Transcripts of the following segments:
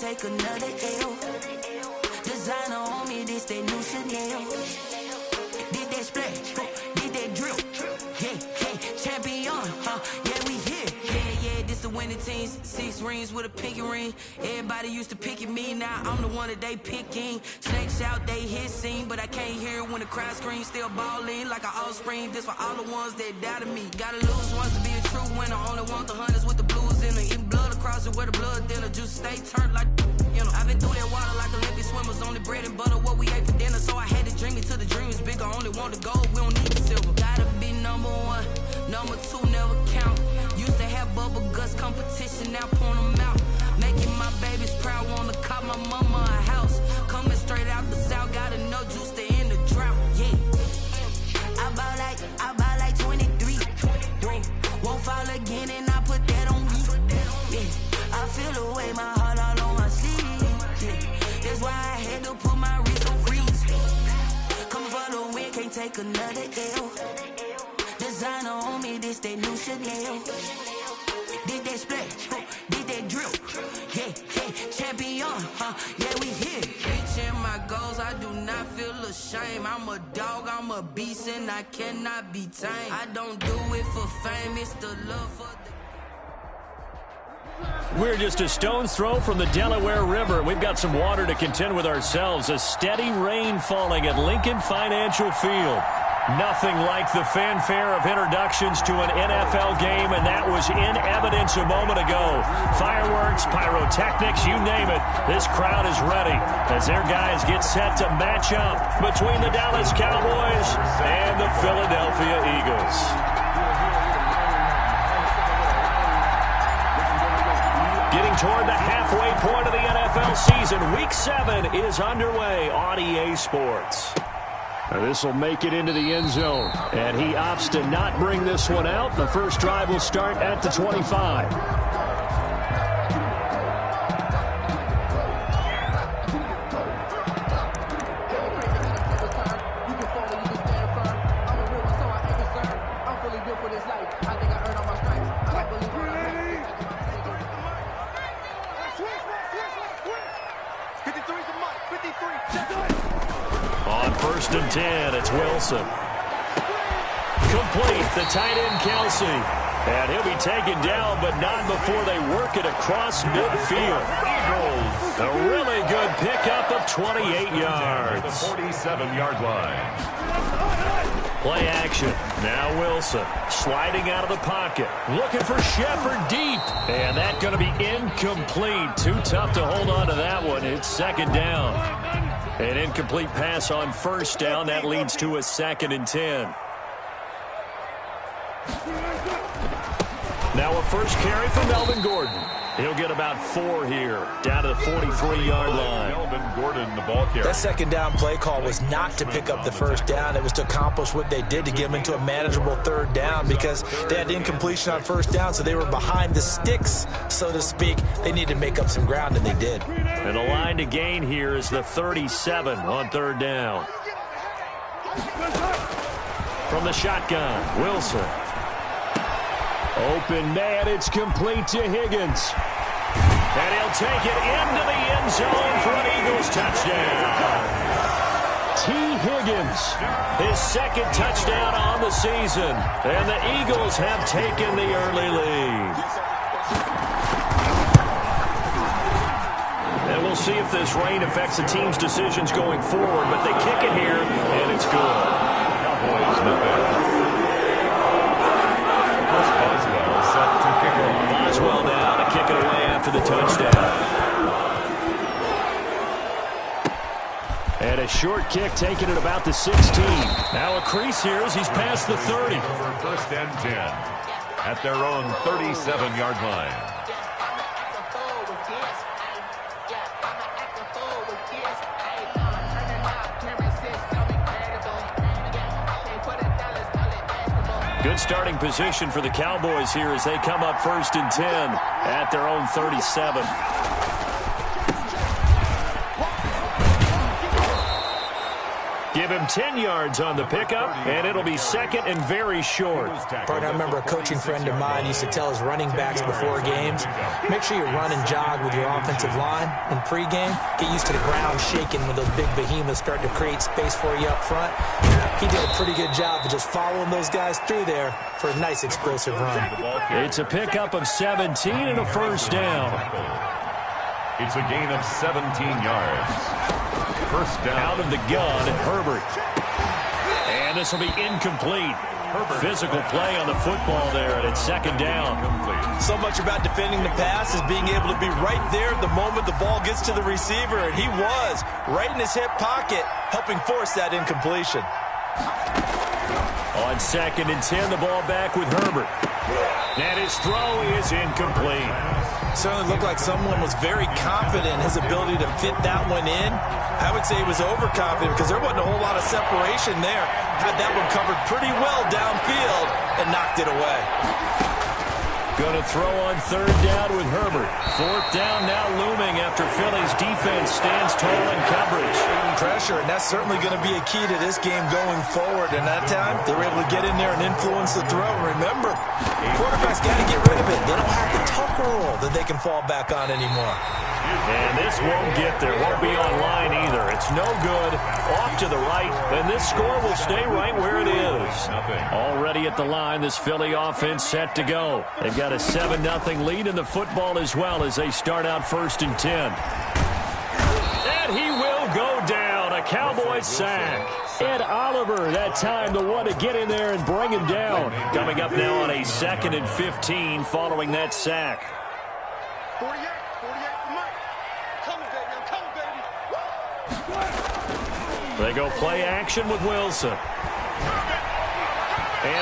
take another L. Designer on me, this that new Chanel. Did that splash, did that drill. Yeah, champion, yeah, we here. Yeah, this the winning teams. 6 rings with a pinky ring. Everybody used to pick at me, now I'm the one that they picking. Snakes out, they hit scene, but I can't hear it when the crowd screams. Still ballin' like an offspring. This for all the ones that doubted me. Gotta lose once to be a true winner. Only want the hunters with the blues in it. Eating blood across it where the blood thinner. Juice stay turned like, you know. I've been through that water like Olympic swimmers. Only bread and butter, what we ate for dinner. So I had to dream it till the dream is bigger. Only want the gold, we don't need the silver. Gotta be number 1, number 2 never count. Used to have bubble guts competition, now point them out. Making my babies proud, wanna cop my mama a house. Coming straight out the south, gotta know juice to end the drought, yeah. I buy like 23. Won't fall again and I put that on me, yeah. I feel the way, my heart all on my sleeve, yeah. That's why I had to put my wrist on freeze. Coming for the win, can't take another L. Designer on me, this that new Chanel. Did that splash, did that drill. Yeah, champion, yeah, we here. Reaching my goals, I do not feel ashamed. I'm a dog, I'm a beast, and I cannot be tamed. I don't do it for fame, it's the love for the... We're just a stone's throw from the Delaware River. We've got some water to contend with ourselves. A steady rain falling at Lincoln Financial Field. Nothing like the fanfare of introductions to an NFL game, and that was in evidence a moment ago. Fireworks, pyrotechnics, you name it. This crowd is ready as their guys get set to match up between the Dallas Cowboys and the Philadelphia Eagles. Getting toward the halfway point of the NFL season, Week 7 is underway on EA Sports. This will make it into the end zone, and he opts to not bring this one out. The first drive will start at the 25. On 1st and 10, it's Wilson. Complete, the tight end Kelsey. And he'll be taken down, but not before they work it across midfield. Eagles. A really good pickup of 28 yards. The 47-yard line. Play action. Now Wilson sliding out of the pocket. Looking for Shepard deep. And that's going to be incomplete. Too tough to hold on to that one. It's 2nd down. An incomplete pass on 1st down. That leads to a 2nd and 10. Now a first carry for Melvin Gordon. He'll get about 4 here, down to the 43-yard line. Melvin Gordon, the ball carrier. That 2nd down play call was not to pick up the 1st down. It was to accomplish what they did, to get them into a manageable 3rd down, because they had incompletion on 1st down, so they were behind the sticks, so to speak. They needed to make up some ground, and they did. And the line to gain here is the 37 on 3rd down. From the shotgun, Wilson. Open man, it's complete to Higgins. And he'll take it into the end zone for an Eagles touchdown. T. Higgins, his 2nd touchdown on the season. And the Eagles have taken the early lead. And we'll see if this rain affects the team's decisions going forward, but they kick it here, and it's good. Cowboys nothing. Boswell now to kick it away after the touchdown. And a short kick taken at about the 16. Now a crease here as he's past the 30. For 1st and 10 at their own 37-yard line. Good starting position for the Cowboys here as they come up 1st and 10 at their own 37. Give him 10 yards on the pickup, and it'll be second and very short. Bart, I remember a coaching friend of mine used to tell his running backs before games, make sure you run and jog with your offensive line in pregame. Get used to the ground shaking when those big behemoths start to create space for you up front. He did a pretty good job of just following those guys through there for a nice explosive run. It's a pickup of 17 and a first down. It's a gain of 17 yards. First down. Out of the gun, Herbert. And this will be incomplete. Physical play on the football there, and it's second down. So much about defending the pass is being able to be right there the moment the ball gets to the receiver, and he was right in his hip pocket, helping force that incompletion. On second and 10, the ball back with Herbert. And his throw is incomplete. Certainly looked like someone was very confident in his ability to fit that one in. I would say he was overconfident because there wasn't a whole lot of separation there. Had that one covered pretty well downfield and knocked it away. Going to throw on third down with Herbert. Fourth down now looming after Philly's defense stands tall in coverage. Pressure, and that's certainly going to be a key to this game going forward. And that time, they were able to get in there and influence the throw. Remember, quarterbacks got to get rid of it. They don't have the Tucker rule that they can fall back on anymore. And this won't get there. Won't be online either. It's no good. Off to the right. And this score will stay right where it is. Already at the line, this Philly offense set to go. They've got a 7-0 lead in the football as well as they start out first and 10. And he will go down. A Cowboys sack. Ed Oliver, that time the one to get in there and bring him down. Coming up now on a 2nd and 15 following that sack. 48. They go play action with Wilson. And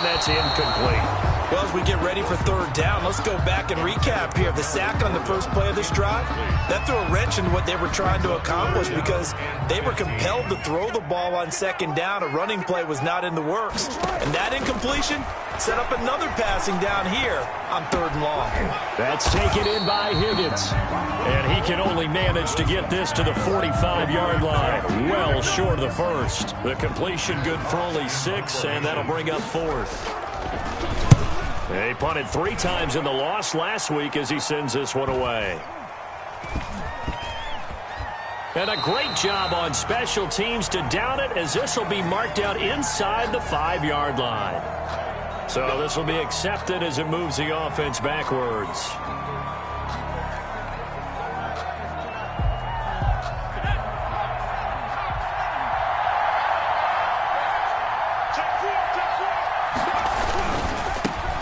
that's incomplete. Well, as we get ready for third down, let's go back and recap here. The sack on the first play of this drive, that threw a wrench in what they were trying to accomplish because they were compelled to throw the ball on second down. A running play was not in the works. And that incompletion set up another passing down here on third and long. That's taken in by Higgins. And he can only manage to get this to the 45-yard line. Well short of the first. The completion good for only 6, and that'll bring up fourth. They punted 3 times in the loss last week as he sends this one away. And a great job on special teams to down it as this will be marked out inside the 5-yard line. So this will be accepted as it moves the offense backwards.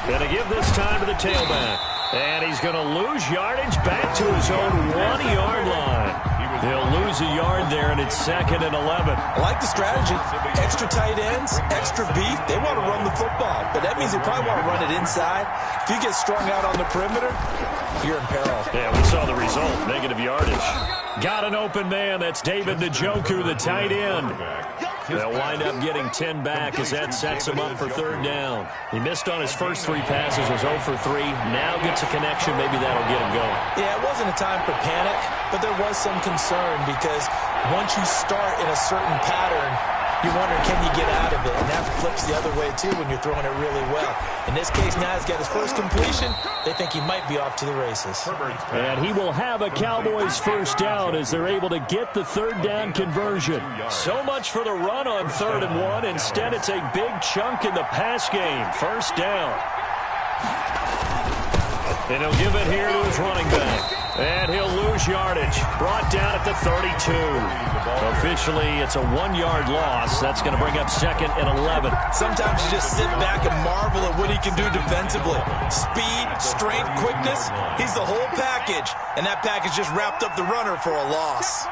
Going to give this time to the tailback. And he's going to lose yardage back to his own 1-yard line. He'll lose a yard there, and it's 2nd and 11. I like the strategy. Extra tight ends, extra beef. They want to run the football, but that means they probably want to run it inside. If you get strung out on the perimeter, you're in peril. Yeah, we saw the result, negative yardage. Got an open man. That's David Njoku, the tight end. They'll wind up getting 10 back as that sets him up for third down. He missed on his first 3 passes, was 0 for 3. Now gets a connection. Maybe that'll get him going. Yeah, it wasn't a time for panic, but there was some concern because once you start in a certain pattern, you wonder, can you get out of it? And that flips the other way, too, when you're throwing it really well. In this case, now he's got his first completion. They think he might be off to the races. And he will have a Cowboys first down as they're able to get the third down conversion. So much for the run on 3rd and 1. Instead, it's a big chunk in the pass game. First down. And he'll give it here to his running back. And he'll lose yardage. Brought down at the 32. Officially, it's a 1-yard loss. That's going to bring up 2nd and 11. Sometimes you just sit back and marvel at what he can do defensively. Speed, strength, quickness. He's the whole package. And that package just wrapped up the runner for a loss.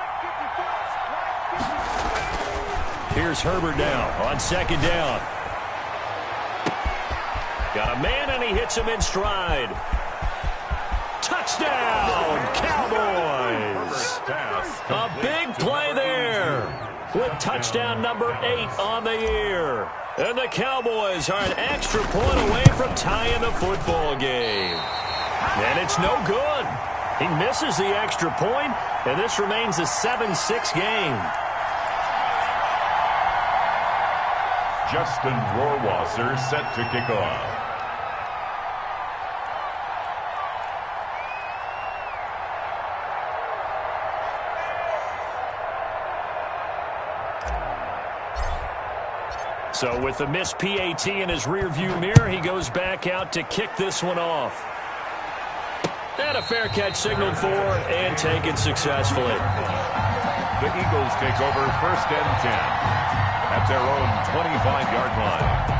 Here's Herbert now on 2nd down. Got a man, and he hits him in stride. Touchdown, Cowboys! A big play there with touchdown number 8 on the year. And the Cowboys are an extra point away from tying the football game. And it's no good. He misses the extra point, and this remains a 7-6 game. Justin Rohrwasser set to kick off. So with the missed PAT in his rearview mirror, he goes back out to kick this one off. And a fair catch signaled for and taken successfully. The Eagles take over 1st and 10 at their own 25-yard line.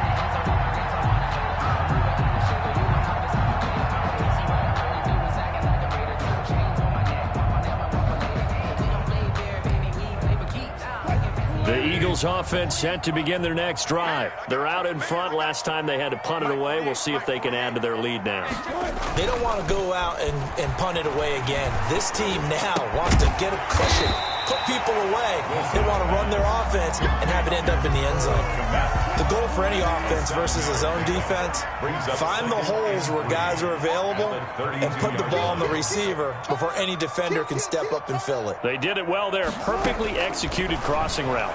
The Eagles offense set to begin their next drive. They're out in front. Last time they had to punt it away. We'll see if they can add to their lead now. They don't want to go out and punt it away again. This team now wants to get a cushion, put people away. They want to run their offense and have it end up in the end zone. The goal for any offense versus a zone defense, find the holes where guys are available and put the ball on the receiver before any defender can step up and fill it. They did it well there. Perfectly executed crossing route.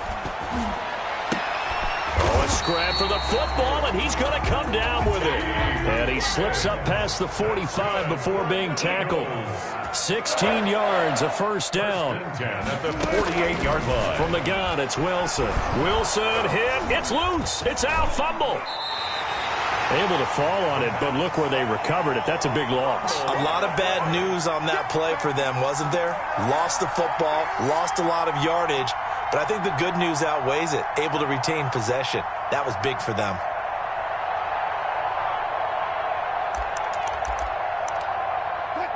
Oh, a scrap for the football, and he's going to come down with it. And he slips up past the 45 before being tackled. 16 yards, a first down. At the 48-yard line. From the gun, it's Wilson. Wilson hit. It's loose. It's out. Fumble. Able to fall on it, but look where they recovered it. That's a big loss. A lot of bad news on that play for them, wasn't there? Lost the football, lost a lot of yardage, but I think the good news outweighs it. Able to retain possession. That was big for them.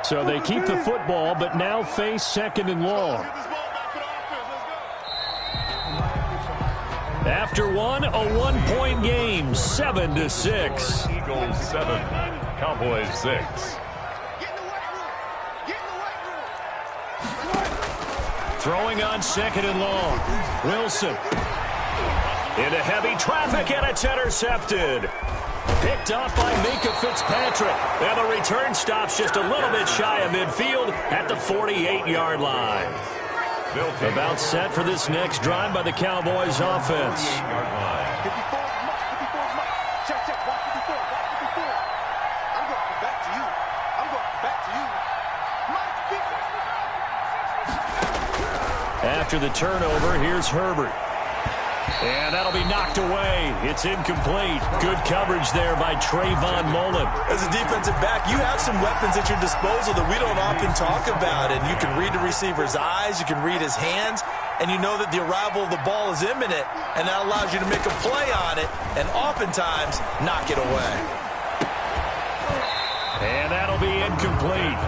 So they keep the football, but now face 2nd and long. After one, a 1-point game, 7-6. Eagles 7, Cowboys 6. Throwing on 2nd and long. Wilson. Into heavy traffic, and it's intercepted. Picked up by Minka Fitzpatrick. And the return stops just a little bit shy of midfield at the 48-yard line. About set for this next drive by the Cowboys offense. After the turnover, here's Herbert. And that'll be knocked away. It's incomplete. Good coverage there by Trayvon Mullen. As a defensive back, you have some weapons at your disposal that we don't often talk about. And you can read the receiver's eyes, you can read his hands, and you know that the arrival of the ball is imminent. And that allows you to make a play on it and oftentimes knock it away. And that'll be incomplete.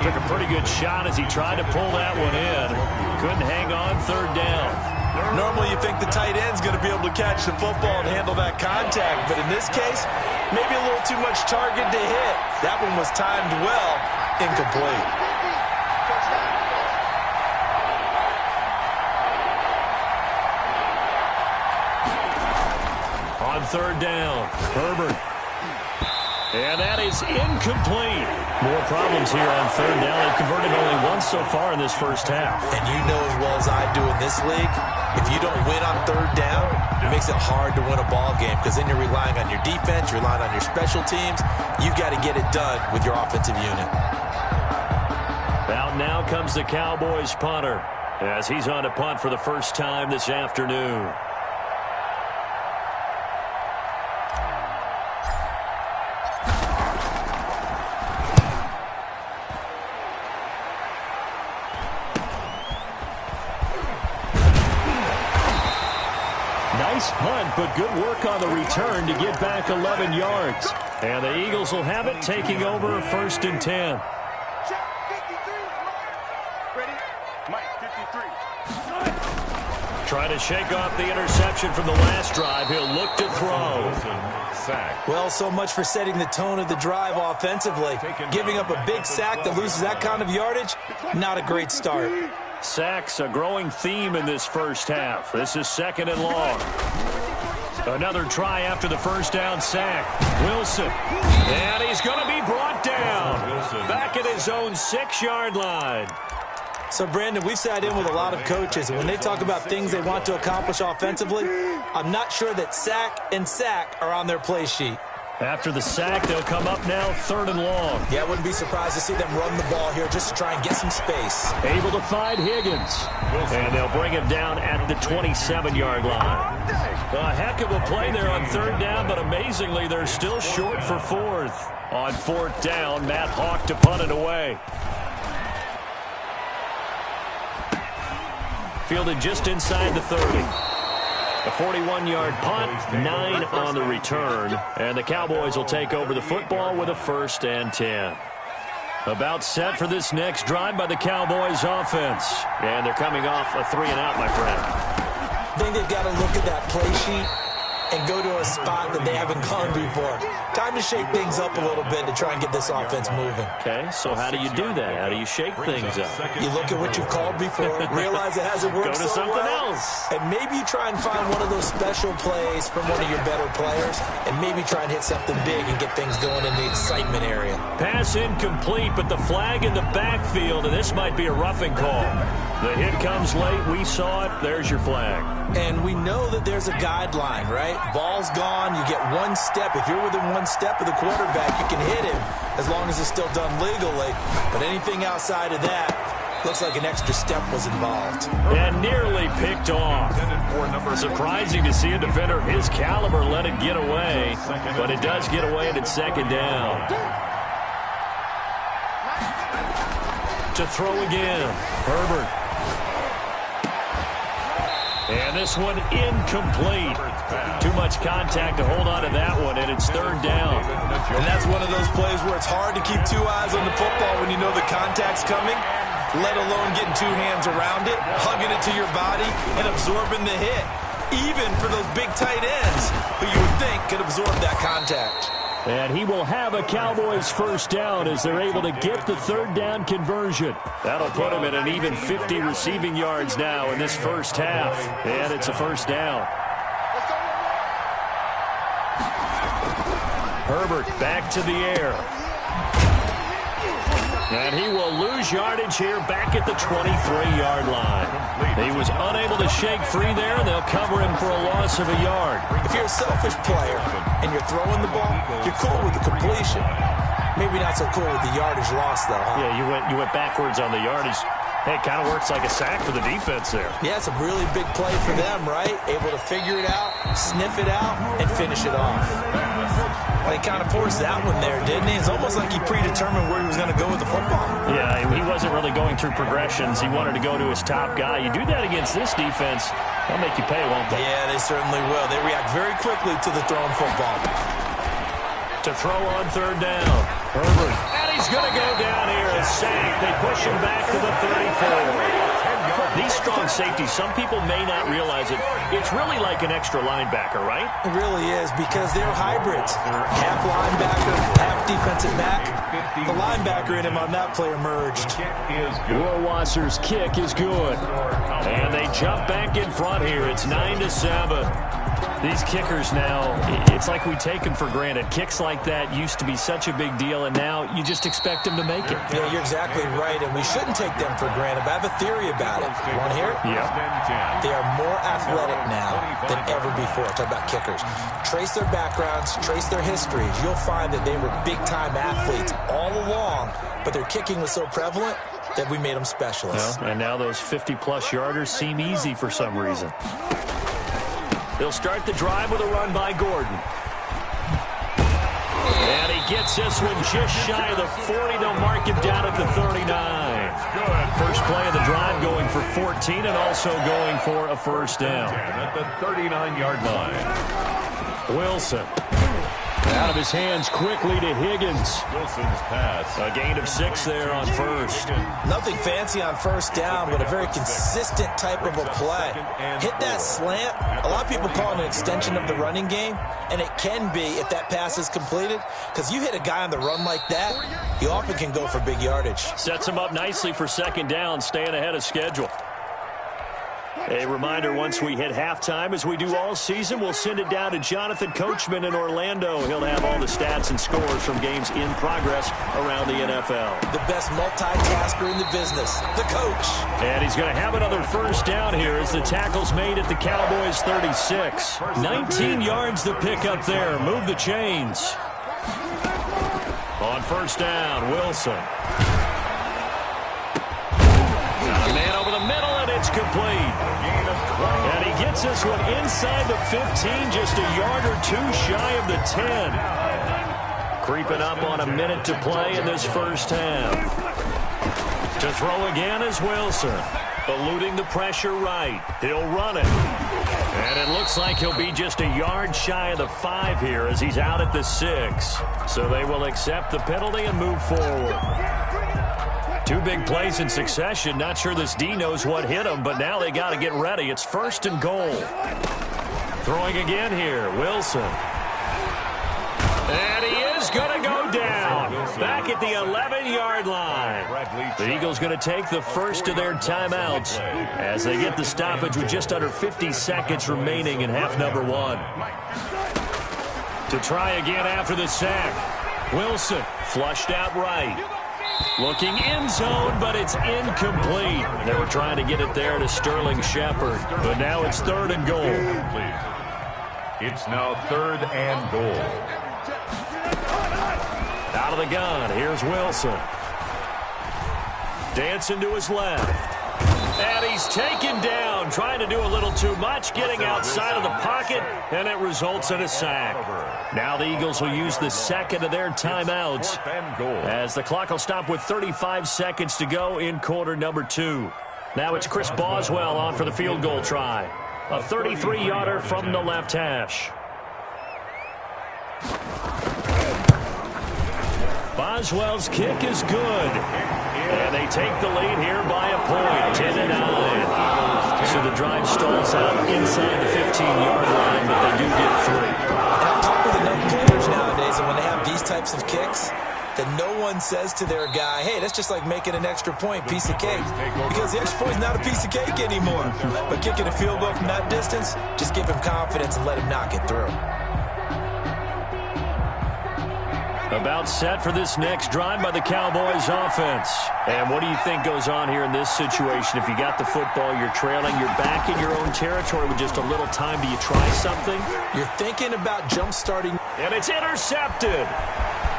Took a pretty good shot as he tried to pull that one in. Couldn't hang on 3rd down. Normally you think the tight end's going to be able to catch the football and handle that contact, but in this case, maybe a little too much target to hit. That one was timed well, incomplete. On 3rd down, Herbert. And that is incomplete. More problems here on 3rd down. They've converted only once so far in this first half. And you know as well as I do in this league, if you don't win on 3rd down, it makes it hard to win a ball game because then you're relying on your defense, you're relying on your special teams. You've got to get it done with your offensive unit. Out now comes the Cowboys punter as he's on to punt for the first time this afternoon. Nice punt, but good work on the return to get back 11 yards. And the Eagles will have it, taking over 1st and 10. Trying to shake off the interception from the last drive. He'll look to throw. Well, so much for setting the tone of the drive offensively. Giving up a big sack that loses that kind of yardage, not a great start. Sacks, a growing theme in this first half. This is 2nd and long. Another try after the first down sack. Wilson. And he's going to be brought down. Back at his own 6-yard line. So, Brandon, we've sat in with a lot of coaches, and when they talk about things they want to accomplish offensively, I'm not sure that sack and sack are on their play sheet. After the sack, they'll come up now 3rd and long. Yeah, I wouldn't be surprised to see them run the ball here just to try and get some space. Able to find Higgins. And they'll bring him down at the 27-yard line. A heck of a play there on 3rd down, but amazingly, they're still short for 4th. On 4th down, Matt Hawk to punt it away. Fielded just inside the 30. A 41-yard punt, 9 on the return, and the Cowboys will take over the football with a 1st and 10. About set for this next drive by the Cowboys offense. And they're coming off a 3-and-out, my friend. I think they've got to look at that play sheet and go to a spot that they haven't gone before. Time to shake things up a little bit to try and get this offense moving. Okay, so how do you do that? How do you shake things up? You look at what you've called before, realize it hasn't worked Go to something else. And maybe you try and find one of those special plays from one of your better players, and maybe try and hit something big and get things going in the excitement area. Pass incomplete, but the flag in the backfield, and this might be a roughing call. The hit comes late. We saw it. There's your flag. And we know that there's a guideline, right? Ball's gone. You get one step. If you're within one step of the quarterback, you can hit him as long as it's still done legally. But anything outside of that, looks like an extra step was involved. And nearly picked off. Surprising to see a defender of his caliber let it get away. But it does get away and it's 2nd down. To throw again. Herbert. And this one incomplete. Too much contact to hold on to that one, and it's 3rd down. And that's one of those plays where it's hard to keep 2 eyes on the football when you know the contact's coming, let alone getting 2 hands around it, hugging it to your body, and absorbing the hit, even for those big tight ends who you would think could absorb that contact. And he will have a Cowboys 1st down as they're able to get the 3rd down conversion. That'll put him at an even 50 receiving yards now in this first half. And it's a 1st down. Herbert back to the air. And he will lose yardage here back at the 23-yard line. He was unable to shake free there, and they'll cover him for a loss of a yard. If you're a selfish player and you're throwing the ball, you're cool with the completion. Maybe not so cool with the yardage loss, though, huh? Yeah, you went backwards on the yardage. Hey, it kind of works like a sack for the defense there. Yeah, it's a really big play for them, right? Able to figure it out, sniff it out, and finish it off. Well, he kind of forced that one there, didn't he? It's almost like he predetermined where he was going to go with the football. Yeah, he wasn't really going through progressions. He wanted to go to his top guy. You do that against this defense, they'll make you pay, won't they? Yeah, they certainly will. They react very quickly to the thrown football. To throw on 3rd down. Herbert. And he's going to go down here and sack. They push him back to the 34. These strong safeties, some people may not realize it. It's really like an extra linebacker, right? It really is, because they're hybrids. Half linebacker, half defensive back. The linebacker in him on that play emerged. Rohrwasser's kick is good. And they jump back in front here. It's 9-7. These kickers now, it's like we take them for granted. Kicks like that used to be such a big deal, and now you just expect them to make it. Yeah, you're exactly right, and we shouldn't take them for granted, but I have a theory about it. You want to hear it? Yeah. They are more athletic now than ever before. Talk about kickers. Trace their backgrounds, trace their histories. You'll find that they were big-time athletes all along, but their kicking was so prevalent that we made them specialists. Well, and now those 50-plus yarders seem easy for some reason. They'll start the drive with a run by Gordon. And he gets this one just shy of the 40. They'll mark him down at the 39. First play of the drive going for 14 and also going for a 1st down. At the 39-yard line. Wilson. Out of his hands quickly to Higgins. Wilson's pass. A gain of 6 there on 1st. Nothing fancy on 1st down, but a very consistent type of a play. Hit that slant. A lot of people call it an extension of the running game, and it can be if that pass is completed, because you hit a guy on the run like that, he often can go for big yardage. Sets him up nicely for 2nd down, staying ahead of schedule. A reminder, once we hit halftime, as we do all season, we'll send it down to Jonathan Coachman in Orlando. He'll have all the stats and scores from games in progress around the NFL. The best multitasker in the business, the coach. And he's going to have another first down here as the tackle's made at the Cowboys 36. 19 yards to pick up there. Move the chains. On first down, Wilson. Got a man over the middle, and it's complete. And he gets this one inside the 15, just a yard or two shy of the 10. Creeping up on a minute to play in this first half. To throw again is Wilson. Eluding the pressure right. He'll run it. And it looks like he'll be just a yard shy of the 5 here as he's out at the 6. So they will accept the penalty and move forward. 2 big plays in succession. Not sure this D knows what hit him, but now they got to get ready. It's first and goal. Throwing again here, Wilson. And he is going to go down. Back at the 11-yard line. The Eagles going to take the first of their timeouts as they get the stoppage with just under 50 seconds remaining in half number 1. To try again after the sack. Wilson flushed out right. Looking end zone, but it's incomplete. They were trying to get it there to Sterling Shepard, but now it's third and goal. It's now third and goal. Out of the gun, here's Wilson. Dancing to his left. And he's taken down, trying to do a little too much, getting outside of the pocket, and it results in a sack. Now the Eagles will use the second of their timeouts as the clock will stop with 35 seconds to go in quarter number 2. Now it's Chris Boswell on for the field goal try. A 33-yarder from the left hash. Boswell's kick is good. And they take the lead here by a point, 10-9. So the drive stalls out inside the 15-yard line, but they do get 3. And I've talked with enough players nowadays, and when they have these types of kicks, that no one says to their guy, hey, that's just like making an extra point, piece of cake. Because the extra point is not a piece of cake anymore. But kicking a field goal from that distance, just give him confidence and let him knock it through. About set for this next drive by the Cowboys offense. And what do you think goes on here in this situation? If you got the football, you're trailing, you're back in your own territory with just a little time. Do you try something? You're thinking about jump-starting. And it's intercepted.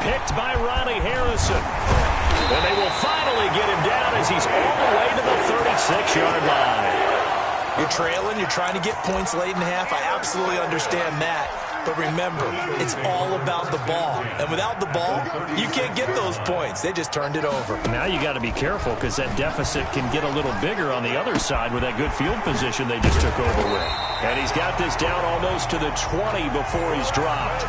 Picked by Ronnie Harrison. And they will finally get him down as he's all the way to the 36-yard line. You're trailing, you're trying to get points late in half. I absolutely understand that. But remember, it's all about the ball. And without the ball, you can't get those points. They just turned it over. Now you got to be careful because that deficit can get a little bigger on the other side with that good field position they just took over with. And he's got this down almost to the 20 before he's dropped.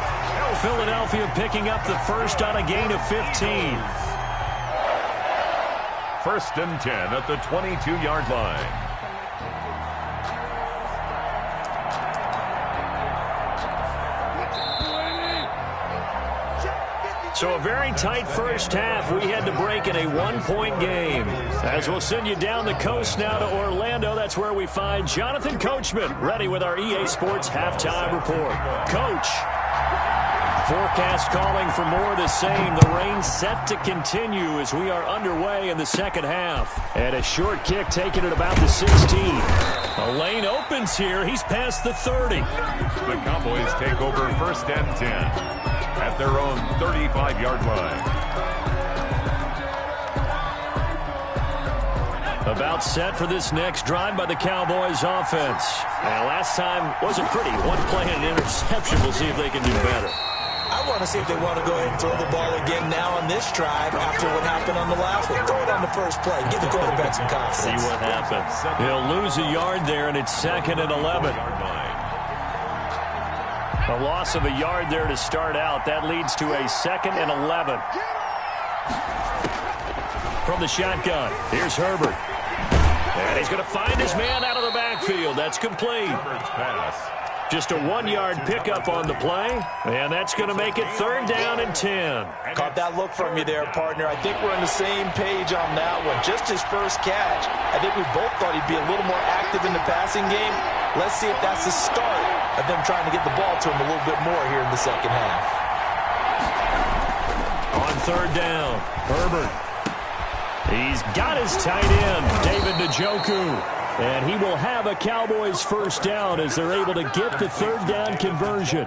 Philadelphia picking up the first on a gain of 15. First and 10 at the 22-yard line. So a very tight first half. We had to break in a one-point game. As we'll send you down the coast now to Orlando, that's where we find Jonathan Coachman, ready with our EA Sports halftime report. Coach, forecast calling for more of the same. The rain set to continue as we are underway in the second half. And a short kick taken at about the 16. A lane opens here. He's past the 30. The Cowboys take over first and 10. At their own 35-yard line. About set for this next drive by the Cowboys offense. And last time wasn't pretty. One play and an interception. We'll see if they can do better. I want to see if they want to go ahead and throw the ball again now on this drive after what happened on the last one. Throw it on the first play. Give the quarterback some confidence. See what happens. He'll lose a yard there, and it's second and 11. A loss of a yard there to start out. That leads to a second and 11. From the shotgun, here's Herbert. And he's going to find his man out of the backfield. That's complete. Herbert's pass Just a 1-yard pickup on the play, and that's going to make it 3rd down and 10. Caught that look from you there, partner. I think we're on the same page on that one. Just his first catch. I think we both thought he'd be a little more active in the passing game. Let's see if that's the start of them trying to get the ball to him a little bit more here in the second half. On 3rd down, Herbert. He's got his tight end, David Njoku. And he will have a Cowboys first down as they're able to get the 3rd down conversion.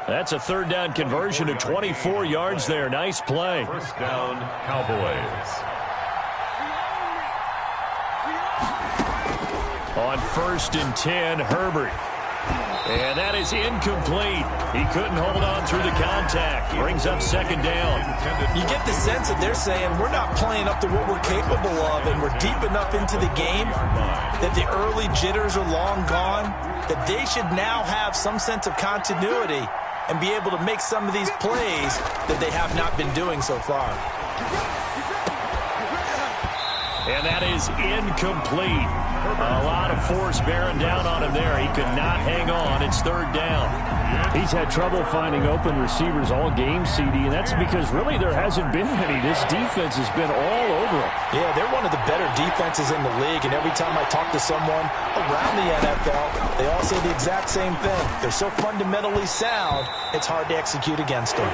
That's a 3rd down conversion of 24 yards there. Nice play. First down, Cowboys. On 1st and 10, Herbert. And that is incomplete. He couldn't hold on through the contact. Brings up 2nd down. You get the sense that they're saying we're not playing up to what we're capable of, and we're deep enough into the game that the early jitters are long gone, that they should now have some sense of continuity and be able to make some of these plays that they have not been doing so far. And that is incomplete. A lot of force bearing down on him there. He could not hang on. It's 3rd down. He's had trouble finding open receivers all game, CD, and that's because really there hasn't been any. This defense has been all over him. Yeah, they're one of the better defenses in the league, and every time I talk to someone around the NFL, they all say the exact same thing. They're so fundamentally sound, it's hard to execute against them.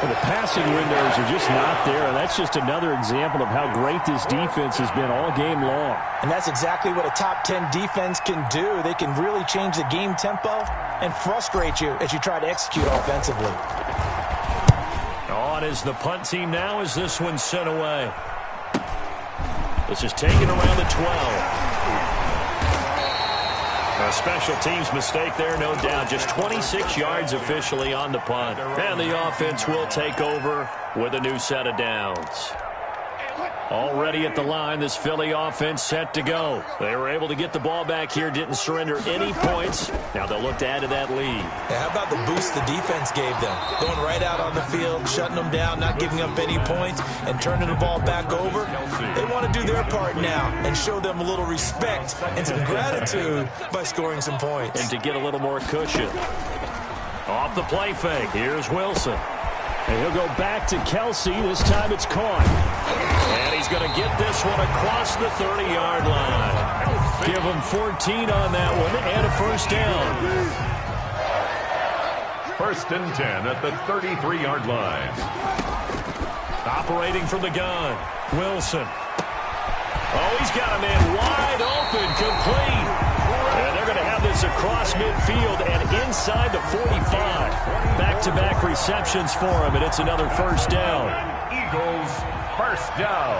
Well, the passing windows are just not there, and that's just another example of how great this defense has been all game long. And that's exactly what a top 10 defense can do. They can really change the game tempo and frustrate you as you try to execute offensively. On is the punt team now as this one's sent away. This is taken around the 12. A special teams mistake there, no doubt. Just 26 yards officially on the punt. And the offense will take over with a new set of downs. Already at the line, this Philly offense set to go. They were able to get the ball back here, didn't surrender any points. Now they'll look to add to that lead. Yeah, how about the boost the defense gave them? Going right out on the field, shutting them down, not giving up any points, and turning the ball back over. They want to do their part now and show them a little respect and some gratitude by scoring some points. And to get a little more cushion. Off the play fake, here's Wilson. And he'll go back to Kelsey. This time it's caught. And he's going to get this one across the 30-yard line. Give him 14 on that one and a first down. 1st and 10 at the 33-yard line. Operating from the gun, Wilson. Oh, he's got a man wide open, complete. And they're going to have this across midfield and inside the 45. Back-to-back receptions for him, and it's another first down. Eagles, first down.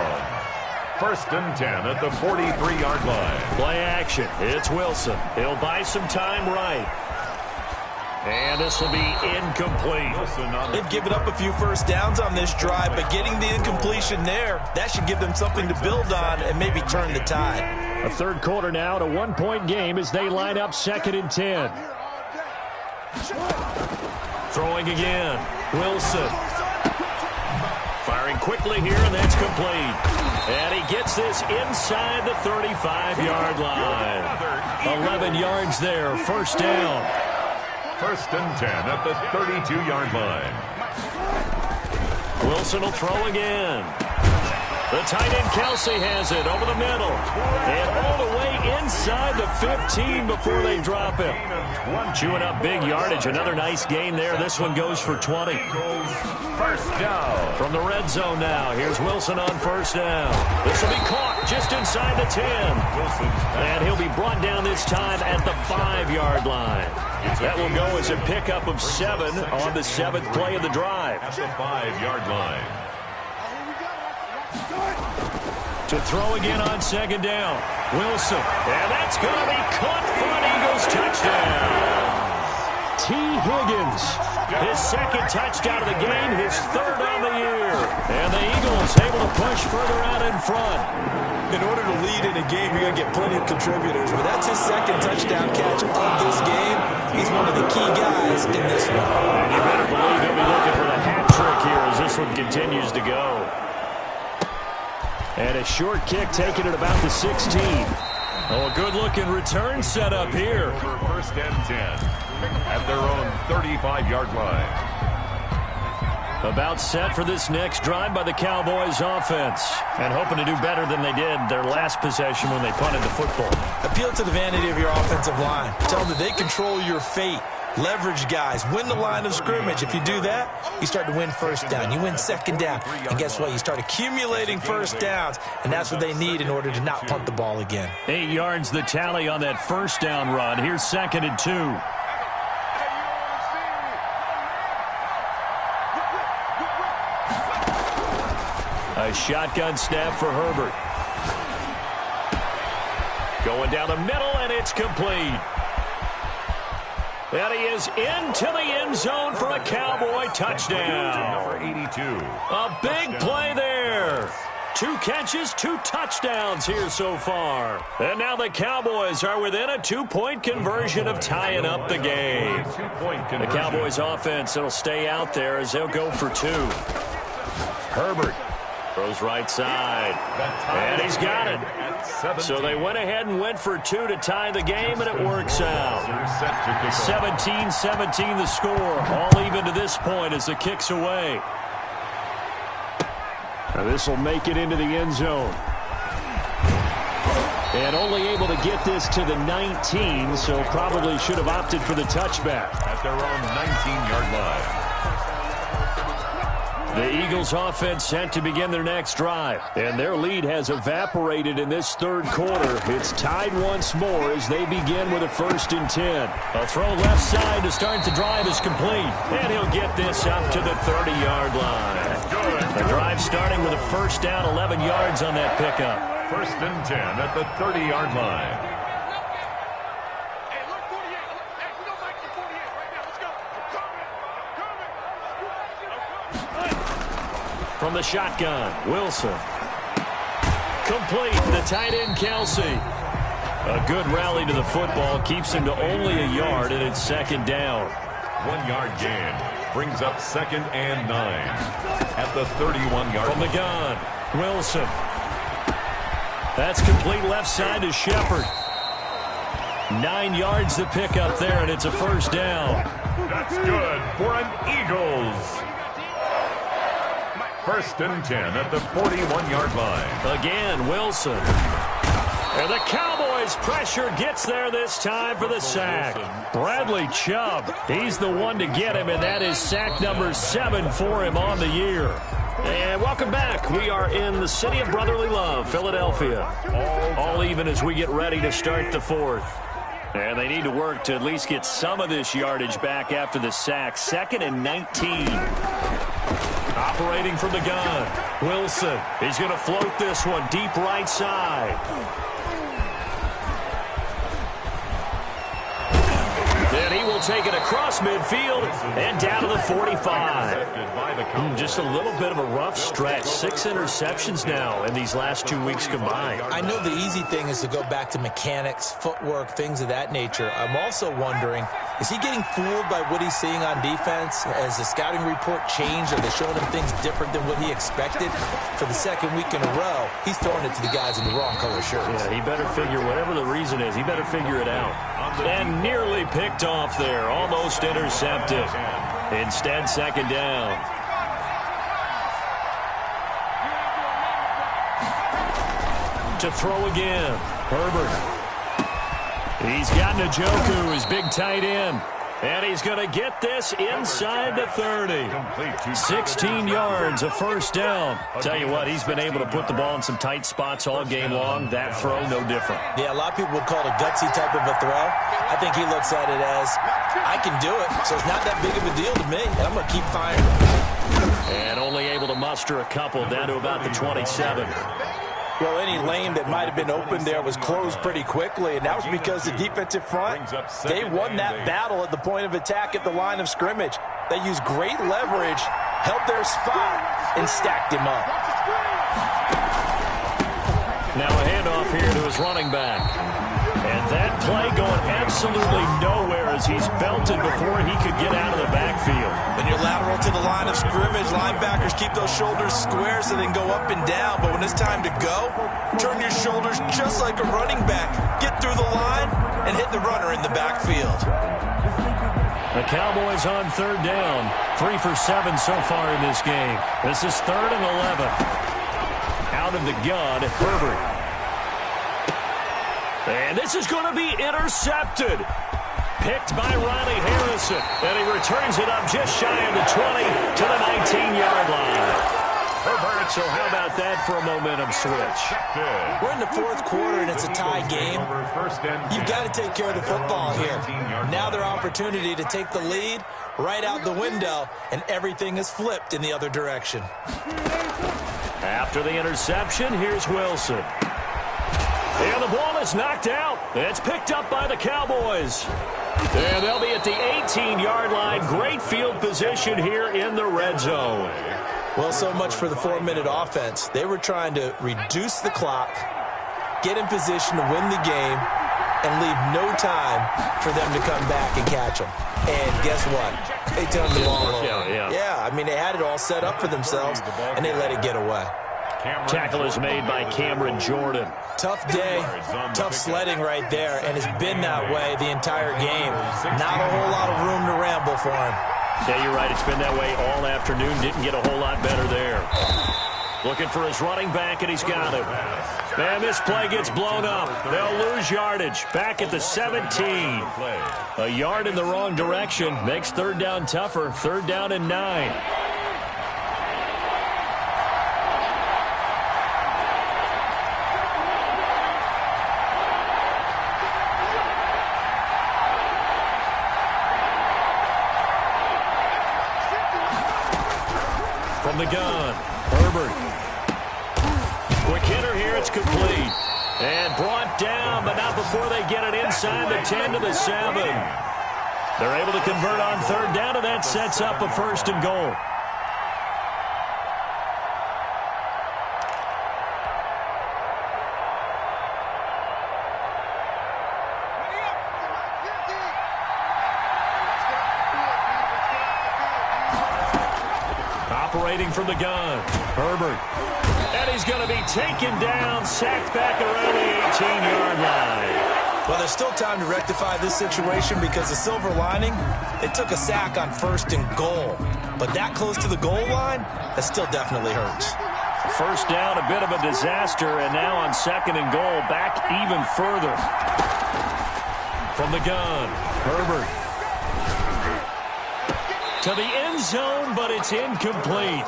1st and 10 at the 43-yard line. Play action. It's Wilson. He'll buy some time right. And this will be incomplete. They've given up a few first downs on this drive, but getting the incompletion there, that should give them something to build on and maybe turn the tide. A 3rd quarter now, and a 1-point game as they line up 2nd and 10. Throwing again. Wilson. Firing quickly here, and that's complete. And he gets this inside the 35-yard line. 11 yards there, first down. 1st and 10 at the 32-yard line. Wilson will throw again. The tight end Kelsey has it over the middle. And all the way inside the 15 before they drop him. Chewing up big yardage. Another nice gain there. This one goes for 20. First down. From the red zone now. Here's Wilson on first down. This will be caught just inside the 10. And he'll be brought down this time at the 5-yard line. That will go as a pickup of 7 on the 7th play of the drive. At the 5-yard line. To throw again on second down. Wilson. And that's going to be caught for an Eagles touchdown. T. Higgins. His 2nd touchdown of the game. His 3rd on the year. And the Eagles able to push further out in front. In order to lead in a game, you're going to get plenty of contributors. But that's his 2nd touchdown catch of this game. He's one of the key guys in this one. And you better believe he'll be looking for the hat trick here as this one continues to go. And a short kick taken at about the 16. Oh, a good-looking return set up here. For 1st and 10. at their own 35-yard line. About set for this next drive by the Cowboys offense. And hoping to do better than they did their last possession when they punted the football. Appeal to the vanity of your offensive line. Tell them that they control your fate. Leverage guys. Win the line of scrimmage. If you do that, you start to win first down. You win second down. And guess what? You start accumulating first downs. And that's what they need in order to not punt the ball again. 8 yards the tally on that first down run. Here's 2nd and 2. A shotgun snap for Herbert. Going down the middle, and it's complete. And he is into the end zone for a Cowboy touchdown. Number 82. A big play there. 2 catches, 2 touchdowns here so far. And now the Cowboys are within a 2-point conversion of tying up the game. The Cowboys offense will stay out there as they'll go for 2. Herbert throws right side, and he's got it. So they went ahead and went for 2 to tie the game, and it works out. 17-17 the score, all even to this point as the kick's away. Now this will make it into the end zone. And only able to get this to the 19, so probably should have opted for the touchback. At their own 19-yard line. The Eagles offense set to begin their next drive. And their lead has evaporated in this third quarter. It's tied once more as they begin with a 1st and 10. A throw left side to start the drive is complete. And he'll get this up to the 30-yard line. The drive starting with a first down, 11 yards on that pickup. 1st and 10 at the 30-yard line. From the shotgun, Wilson. Complete, the tight end, Kelsey. A good rally to the football keeps him to only a yard, and it's 2nd down. 1-yard gain brings up 2nd and 9 at the 31-yard line. From the gun, Wilson. That's complete left side to Shepard. 9 yards to pick up there, and it's a 1st down. That's good for an Eagles. 1st and 10 at the 41-yard line. Again, Wilson. And the Cowboys' pressure gets there this time for the sack. Bradley Chubb, he's the one to get him, and that is sack number 7 for him on the year. And welcome back. We are in the city of brotherly love, Philadelphia. All even as we get ready to start the 4th. And they need to work to at least get some of this yardage back after the sack. 2nd and 19. Operating from the gun, Wilson. He's going to float this one deep right side. Then he will take it across midfield and down to the 45. Just a little bit of a rough stretch. 6 interceptions now in these last 2 weeks combined. I know the easy thing is to go back to mechanics, footwork, things of that nature. I'm also wondering, is he getting fooled by what he's seeing on defense? Has the scouting report changed? Are they showing him things different than what he expected? For the 2nd week in a row, he's throwing it to the guys in the wrong color shirts. Yeah, he better figure, whatever the reason is, he better figure it out. And nearly picked off there, almost intercepted. Instead, 2nd down. To throw again, Herbert. He's got Njoku, his big tight end. And he's going to get this inside the 30. 16 yards, a 1st down. Tell you what, he's been able to put the ball in some tight spots all game long. That throw, no different. Yeah, a lot of people would call it a gutsy type of a throw. I think he looks at it as, I can do it, so it's not that big of a deal to me, and I'm going to keep firing. And only able to muster a couple down to about the 27. Well, any lane that might have been open there was closed pretty quickly, and that was because the defensive front, they won that battle at the point of attack at the line of scrimmage. They used great leverage, held their spot, and stacked him up. Now a handoff here to his running back. And that play going absolutely nowhere as he's belted before he could get out of the backfield. When you're lateral to the line of scrimmage, linebackers keep those shoulders square so they can go up and down. But when it's time to go, turn your shoulders just like a running back. Get through the line and hit the runner in the backfield. The Cowboys on third down. 3 for 7 so far in this game. This is 3rd and 11. Out of the gun, Herbert. And this is going to be intercepted. Picked by Ronnie Harrison. And he returns it up just shy of the 20 to the 19-yard line. Herbert, so how about that for a momentum switch? We're in the 4th quarter, and it's a tie game. You've got to take care of the football here. Now their opportunity to take the lead right out the window, and everything is flipped in the other direction. After the interception, here's Wilson. And the ball is knocked out. It's picked up by the Cowboys. And they'll be at the 18-yard line. Great field position here in the red zone. Well, so much for the 4-minute offense. They were trying to reduce the clock, get in position to win the game, and leave no time for them to come back and catch them. And guess what? They turned the ball over. Yeah, I mean, they had it all set up for themselves, and they let it get away. Tackle is made by Cameron Jordan. Tough day, tough sledding right there, and it's been that way the entire game. Not a whole lot of room to ramble for him. Yeah, you're right. It's been that way all afternoon. Didn't get a whole lot better there. Looking for his running back, and he's got it. And this play gets blown up. They'll lose yardage. Back at the 17. A yard in the wrong direction. Makes 3rd down tougher. 3rd down and 9. From the gun, Herbert. Quick hitter here, it's complete. And brought down, but not before they get it inside the 10 to the 7. They're able to convert on 3rd down, and that sets up a 1st and goal. Operating from the gun, Herbert. And he's going to be taken down, sacked back around the 18-yard line. Well, there's still time to rectify this situation because the silver lining, they took a sack on 1st and goal. But that close to the goal line, that still definitely hurts. 1st down, a bit of a disaster, and now on 2nd and goal, back even further. From the gun, Herbert. To the end zone, but it's incomplete.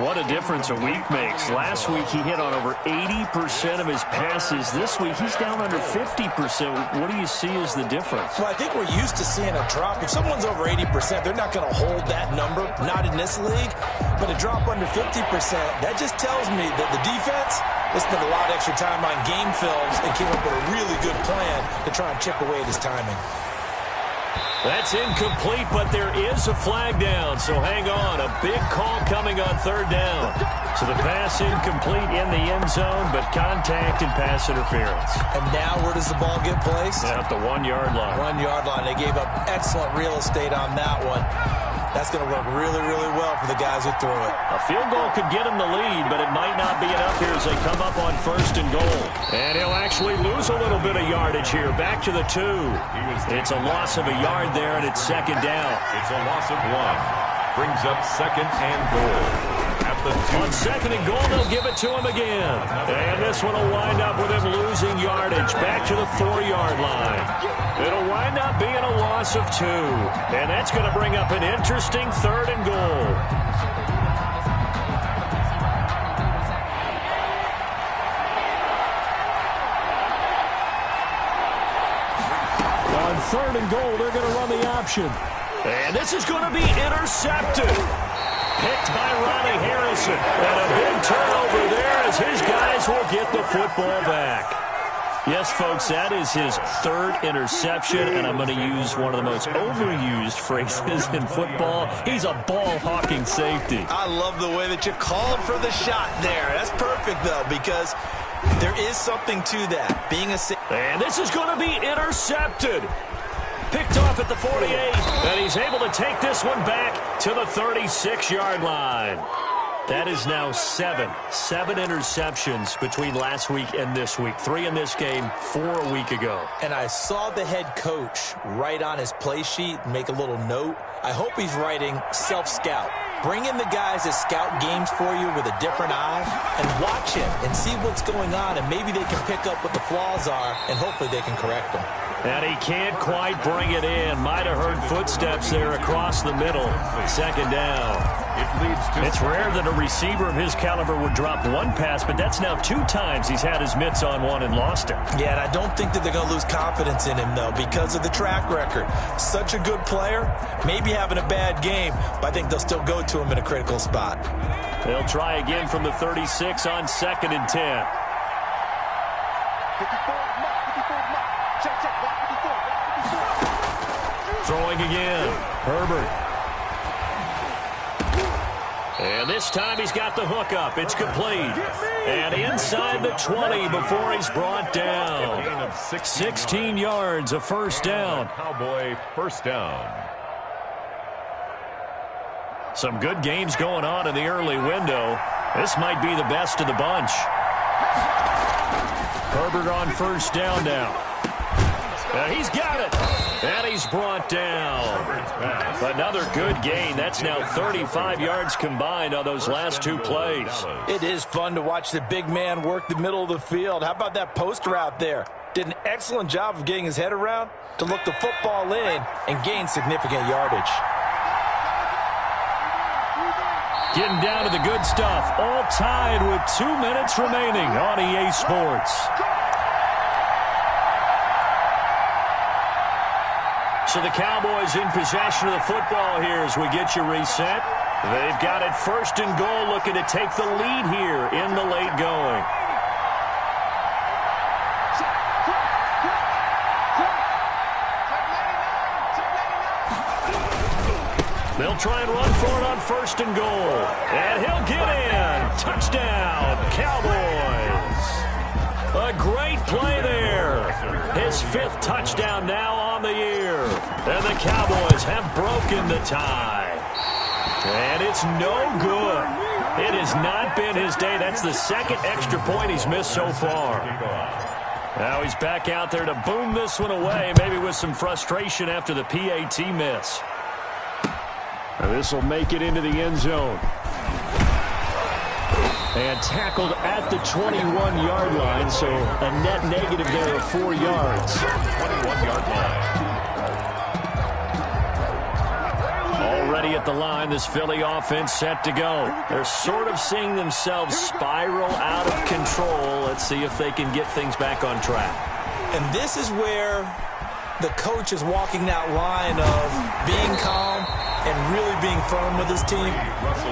What a difference a week makes. Last week, he hit on over 80% of his passes. This week, he's down under 50%. What do you see as the difference? Well, I think we're used to seeing a drop. If someone's over 80%, they're not going to hold that number, not in this league. But a drop under 50%, that just tells me that the defense, they spent a lot of extra time on game films and came up with a really good plan to try and chip away at his timing. That's incomplete, but there is a flag down, so hang on. A big call coming on 3rd down. So the pass incomplete in the end zone, but contact and pass interference. And now where does the ball get placed? At the 1-yard line. 1-yard line. They gave up excellent real estate on that one. That's going to work really, really well for the guys who threw it. A field goal could get him the lead, but it might not be enough here as they come up on 1st and goal. And he'll actually lose a little bit of yardage here. Back to the 2. It's a loss of a yard there, and it's 2nd down. It's a loss of 1. Brings up 2nd and goal. At the 2. On 2nd and goal, they'll give it to him again. And this one will wind up with him losing yardage. Back to the 4-yard line. It'll wind up being a loss of 2. And that's going to bring up an interesting 3rd and goal. On 3rd and goal, they're going to run the option. And this is going to be intercepted. Picked by Ronnie Harrison. And a big turnover there as his guys will get the football back. Yes, folks, that is his 3rd interception, and I'm going to use one of the most overused phrases in football. He's a ball-hawking safety. I love the way that you called for the shot there. That's perfect, though, because there is something to that, being a safety. And this is going to be intercepted. Picked off at the 48, and he's able to take this one back to the 36-yard line. That is now 7 interceptions between last week and this week. 3 in this game, 4 a week ago. And I saw the head coach write on his play sheet, make a little note. I hope he's writing self-scout. Bring in the guys that scout games for you with a different eye and watch him and see what's going on, and maybe they can pick up what the flaws are, and hopefully they can correct them. And he can't quite bring it in. Might have heard footsteps there across the middle. Second down. It's rare that a receiver of his caliber would drop one pass, but that's now 2 times he's had his mitts on one and lost it. Yeah, and I don't think that they're going to lose confidence in him, though, because of the track record. Such a good player, maybe having a bad game, but I think they'll still go to him in a critical spot. They'll try again from the 36 on 2nd and 10. Throwing again. Herbert. And this time he's got the hook up. It's complete. And inside the 20 before he's brought down. 16 yards, a first down. Cowboy first down. Some good games going on in the early window. This might be the best of the bunch. Herbert on first down now. He's got it. And he's brought down. Another good gain. That's now 35 yards combined on those last 2 plays. It is fun to watch the big man work the middle of the field. How about that post route there? Did an excellent job of getting his head around to look the football in and gain significant yardage. Getting down to the good stuff. All tied with 2 minutes remaining on EA Sports. So the Cowboys in possession of the football here as we get you reset. They've got it 1st and goal, looking to take the lead here in the late going. They'll try and run for it on 1st and goal. And he'll get in. Touchdown, Cowboys. A great play there. His 5th touchdown now on the year. And the Cowboys have broken the tie. And it's no good. It has not been his day. That's the 2nd extra point he's missed so far. Now he's back out there to boom this one away, maybe with some frustration after the PAT miss. This will make it into the end zone. And tackled at the 21-yard line, so a net negative there of 4 yards. 21-yard line. Already at the line, this Philly offense set to go. They're sort of seeing themselves spiral out of control. Let's see if they can get things back on track. And this is where the coach is walking that line of being calm and really being firm with his team.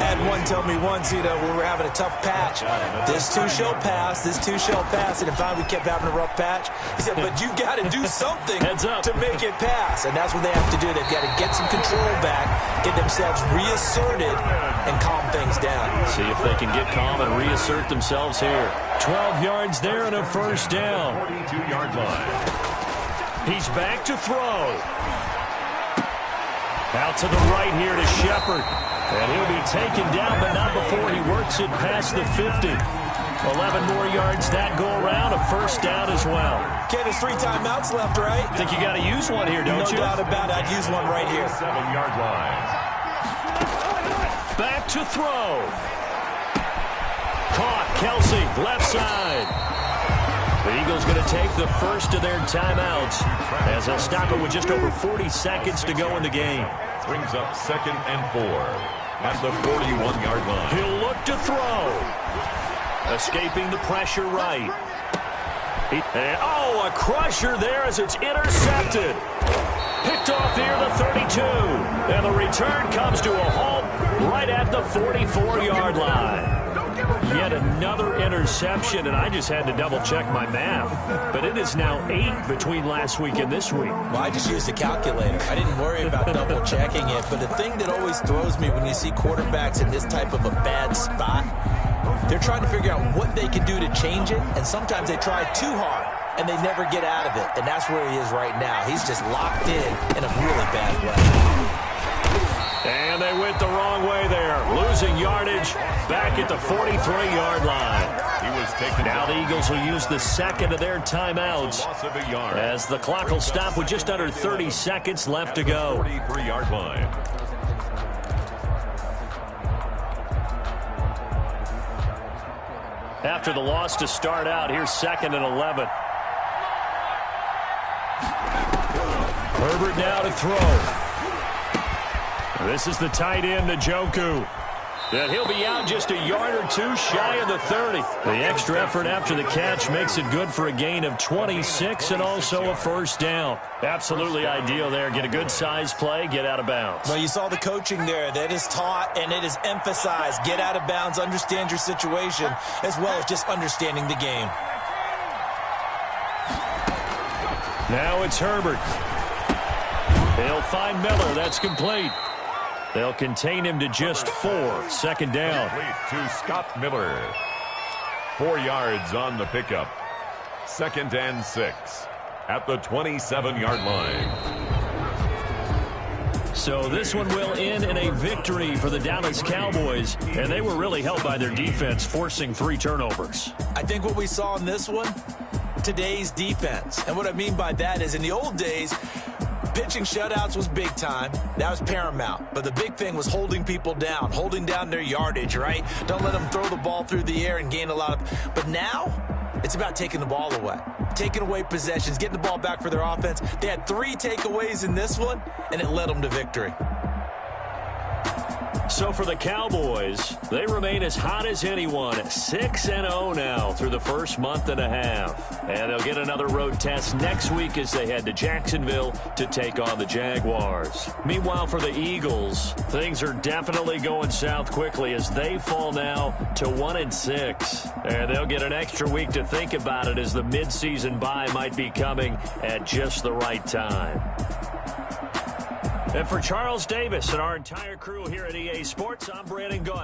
I had one tell me once, we were having a tough patch. This too shall pass, this too shall pass. And finally we kept having a rough patch. He said, but you got to do something to make it pass. And that's what they have to do. They've got to get some control back, get themselves reasserted, and calm things down. See if they can get calm and reassert themselves here. 12 yards there and a first down. 42-yard line. He's back to throw. Out to the right here to Shepard. And he'll be taken down, but not before he works it past the 50. 11 more yards that go around, a first down as well. Ken, there's 3 timeouts left, right? I think you got to use one here, don't you? No doubt about it. I'd use one right here. 7-yard line. Back to throw. Caught, Kelsey, left side. The Eagles going to take the first of their timeouts as they'll stop it with just over 40 seconds to go in the game. Brings up 2nd and 4 at the 41-yard line. He'll look to throw. Escaping the pressure right. A crusher there as it's intercepted. Picked off near the 32. And the return comes to a halt right at the 44-yard line. Yet another interception, and I just had to double-check my math. But it is now 8 between last week and this week. Well, I just used a calculator. I didn't worry about double-checking it. But the thing that always throws me when you see quarterbacks in this type of a bad spot, they're trying to figure out what they can do to change it, and sometimes they try too hard, and they never get out of it. And that's where he is right now. He's just locked in a really bad way. And they went the wrong way there, losing yardage back at the 43-yard line. He was taken. Now the Eagles will use the second of their timeouts as the clock will stop with just under 30 seconds left to go. 43-yard line. After the loss to start out, here's 2nd and 11. Herbert now to throw. This is the tight end, Njoku. And he'll be out just a yard or two shy of the 30. The extra effort after the catch makes it good for a gain of 26 and also a first down. Absolutely ideal there. Get a good size play, get out of bounds. Well, you saw the coaching there. That is taught and it is emphasized. Get out of bounds, understand your situation, as well as just understanding the game. Now it's Herbert. He'll find Miller. That's complete. They'll contain him to just 4. 2nd down. Complete to Scott Miller. 4 yards on the pickup. 2nd and 6 at the 27-yard line. So this one will end in a victory for the Dallas Cowboys, and they were really helped by their defense, forcing 3 turnovers. I think what we saw in this one, today's defense. And what I mean by that is in the old days, pitching shutouts was big time. That was paramount. But the big thing was holding people down, holding down their yardage, right? Don't let them throw the ball through the air and gain a lot of... But now, it's about taking the ball away. Taking away possessions, getting the ball back for their offense. They had 3 takeaways in this one, and it led them to victory. So for the Cowboys, they remain as hot as anyone at 6-0 now through the first month and a half. And they'll get another road test next week as they head to Jacksonville to take on the Jaguars. Meanwhile, for the Eagles, things are definitely going south quickly as they fall now to 1-6. And they'll get an extra week to think about it as the midseason bye might be coming at just the right time. And for Charles Davis and our entire crew here at EA Sports, I'm Brandon Gaudin.